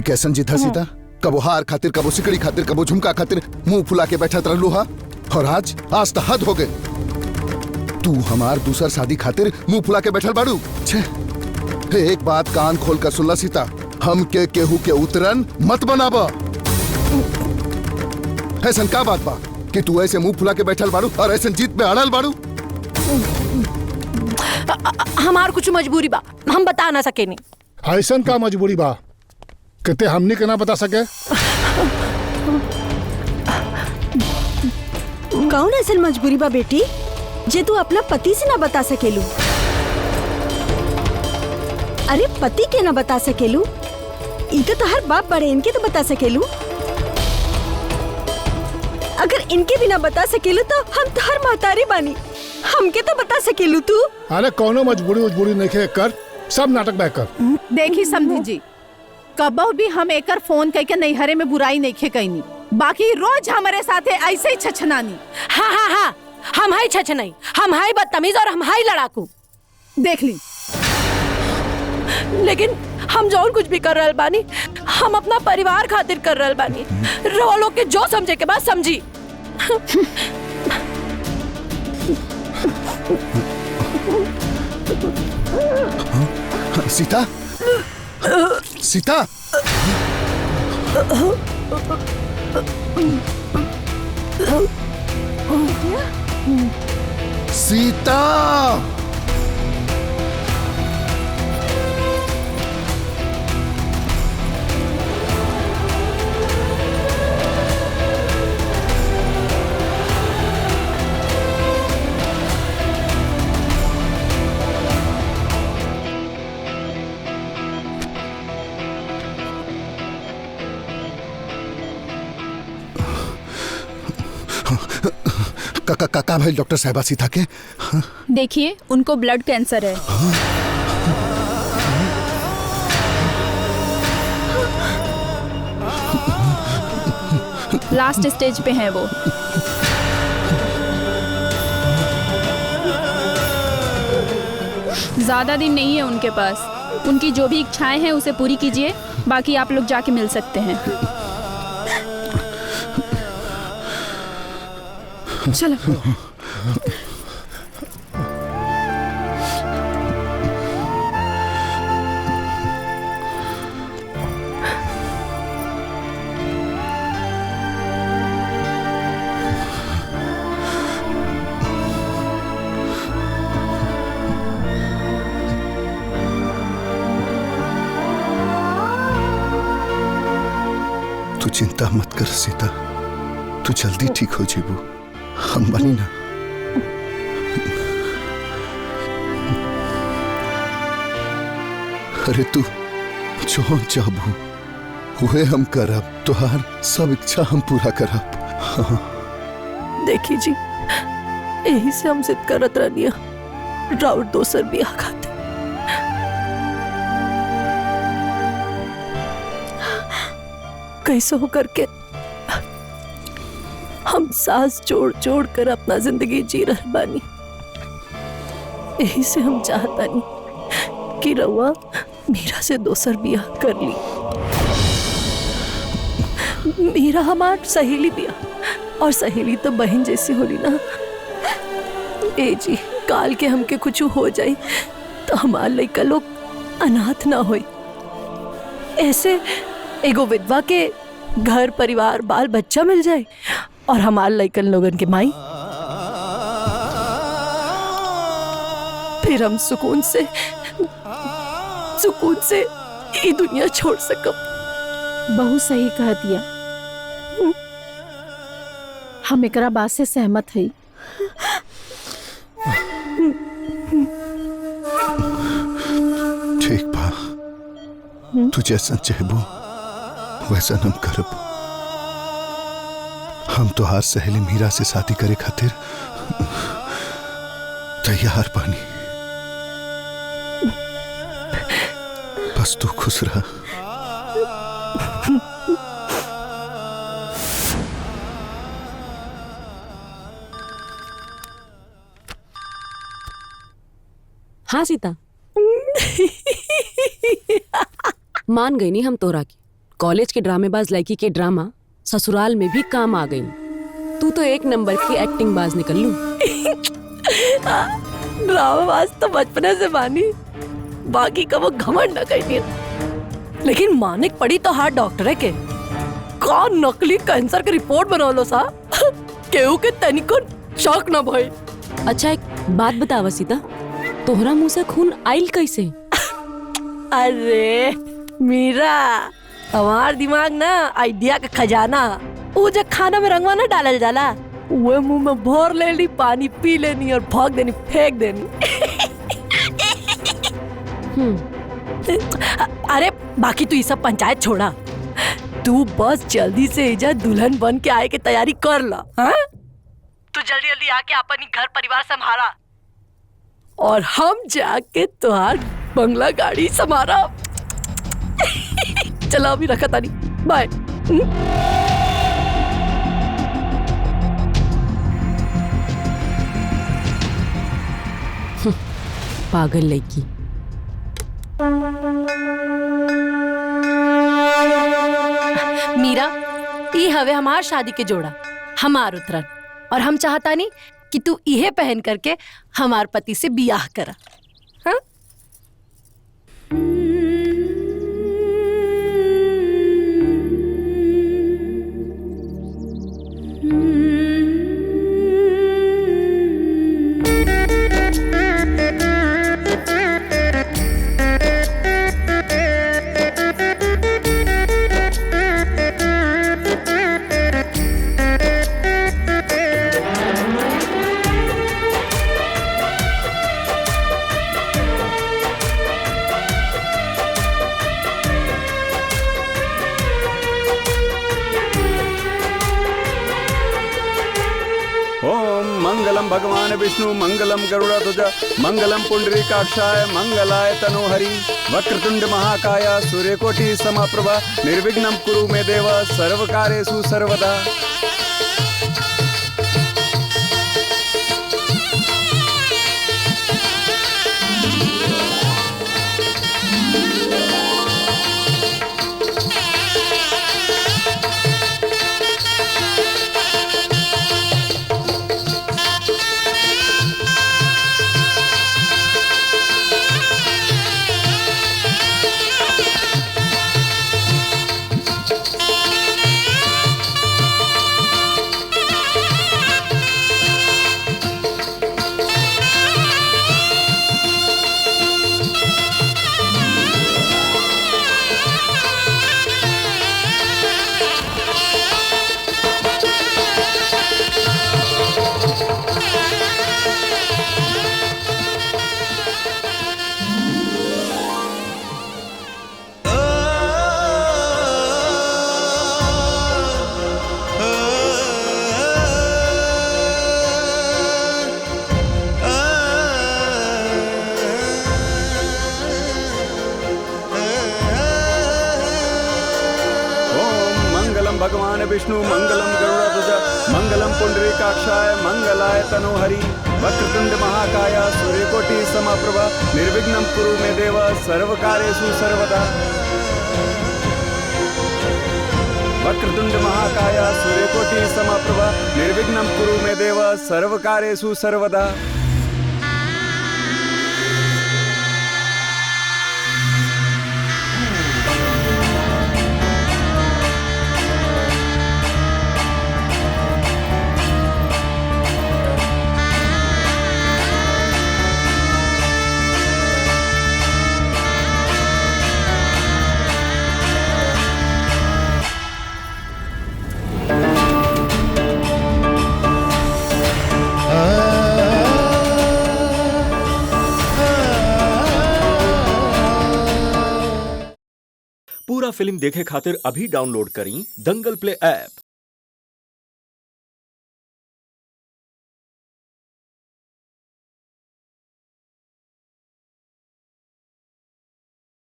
कैसन जीत है सीता? कबो हार खातिर, कबो सिकड़ी खातिर, कबो झुमका खातिर मुंह फुला के बैठा रहलू हा। और आज तो हद हो गए। तू हमार दूसर शादी खातिर मुंह फुला के बैठल बाड़ू। छे, एक बात कान खोल कर सुन ला सीता, हम के केहू के उतरन मत बनाबा। ऐसन का बात बा कि तू ऐसे मुंह फुला के बैठल बाड़ू और ऐसे जीत में अड़ल बाड़ू? हमार कुछ मजबूरी बा, हम बता ना सके नहीं। ऐसन का मजबूरी बा कहते हमनी के ना बता सके? कौन ऐसन मजबूरी बा बेटी जे तू अपना पति से ना बता सकेलू? अरे पति के ना बता सकेलू? इनके तो हर बाप बड़े, इनके तो बता सकेलू। अगर इनके भी ना बता सकेलू तो हम तो हर महतारी बानी, हमके तो बता सकेलू तू। अरे कौनो मजबूरी नहीं कर, सब नाटक बैक कर। देखी समझी जी, कबो भी हम एकर फोन करके नैहरे में बुराई नहीं खे कहनी, बाकी रोज हमारे साथे ऐसे ही छछनानी। हाँ हाँ हाँ, हम हाई छछनाई, हम हाई बदतमीज और हम हाई लड़ाकू। देख ली। लेकिन हम जौन कुछ भी कर रहल बानी, हम अपना परिवार खातिर कर रहल बानी। रवा लोग के जो समझे के बाद समझी। सीता, सीता, सीता, का भाई डॉक्टर साहबा सीता के? देखिए, उनको ब्लड कैंसर है। लास्ट स्टेज पे हैं वो। ज्यादा दिन नहीं है उनके पास। उनकी जो भी इच्छाएं हैं उसे पूरी कीजिए, बाकी आप लोग जाके मिल सकते हैं। चलो। तू चिंता मत कर सीता, तू जल्दी ठीक हो जेबू। हम बनी ना। अरे तू जो चाहबू हुए हम करब, तुहार सब इच्छा हम पूरा करब। हाँ। देखी जी, यही से हम जिद करत रहनिया राउत दोसर बियाह खातिर। कैसे हो करके हम सांस जोड़ जोड़ कर अपना जिंदगी जी रहे बानी। यही से हम चाहता नहीं कि रउआ मीरा से दोसर बियाह कर ली। मीरा हमार सहेली बिया, और सहेली तो बहन जैसी होली ना। ए जी, काल के हमके कुछ हो जाए तो हमार लइका लोग अनाथ ना होई। ऐसे एगो विधवा के घर परिवार बाल बच्चा मिल जाए और हमार लइकन लोगन के माई, फिर हम सुकून से ये दुनिया छोड़ सकब। बहुत सही कह दिया, हम एकरा बात से सहमत हई। ठीक बा, तू जैसा चाहबू वैसा हम करब। हम तो हार सहेली मीरा से शादी करे खातिर तैयार बानी। बस तू खुश रह। हाँ सीता, मान गई नहीं हम तोरा की। कॉलेज के ड्रामेबाज लड़की के ड्रामा ससुराल में भी काम आ गई। तू तो एक नंबर की एक्टिंग बाज निकल लू। ड्रामाबाज तो बचपने से बानी, बाकी का वो घमंड न कहीं। लेकिन मानिक पड़ी तो हार्ट डॉक्टर है के कौन नकली कैंसर की रिपोर्ट बनौलो सा केहू के तनिको शौक न भई। अच्छा एक बात बता वसीता, तोहरा मुंह से खून आइल कैसे? अरे मीरा, हमार दिमाग ना आइडिया का खजाना। वो जो खाना में रंगवा ना डालल जाला, वो मुंह में भर लेनी, पानी पी लेनी और भोग देनी, फेंक देनी। अरे बाकी तू ये सब पंचायत छोड़ा, तू बस जल्दी से इजा दुल्हन बन के आए के तैयारी कर ला। हाँ? तू जल्दी जल्दी आके अपनी घर परिवार संभाला और हम जाके तुहार बंगला गाड़ी संभाला। चलो अभी रखा तानी, बाय। पागल लड़की। मीरा, ये हवे हमार शादी के जोड़ा, हमार उतरन, और हम चाहता नहीं कि तू इहे पहन करके हमार पति से बियाह करा। हाँ? मंगलम भगवान विष्णु मंगलम गरुड़ध्वज मंगलम पुंडरीकाक्षाय मंगलाय तनोहरि वक्रतुंड महाकाय सूर्यकोटि समप्रभा निर्विघ्नं कुरु मे देव सर्वकार्येषु सर्वदा। भगवान विष्णु मंगलम गरुड़ध्वज मंगलम पुंडरीकाक्षाय मंगलाय तनोहरि वक्रतुंड महाकाय सूर्यकोटि समप्रभा निर्विघ्नं कुरु मे देव सर्वकार्येषु सर्वदा। वक्रतुंड महाकाय सूर्यकोटि समप्रभा निर्विघ्नं कुरु मे देव सर्वकार्येषु सर्वदा। पूरा फिल्म देखे खातिर अभी डाउनलोड करी दंगल प्ले ऐप।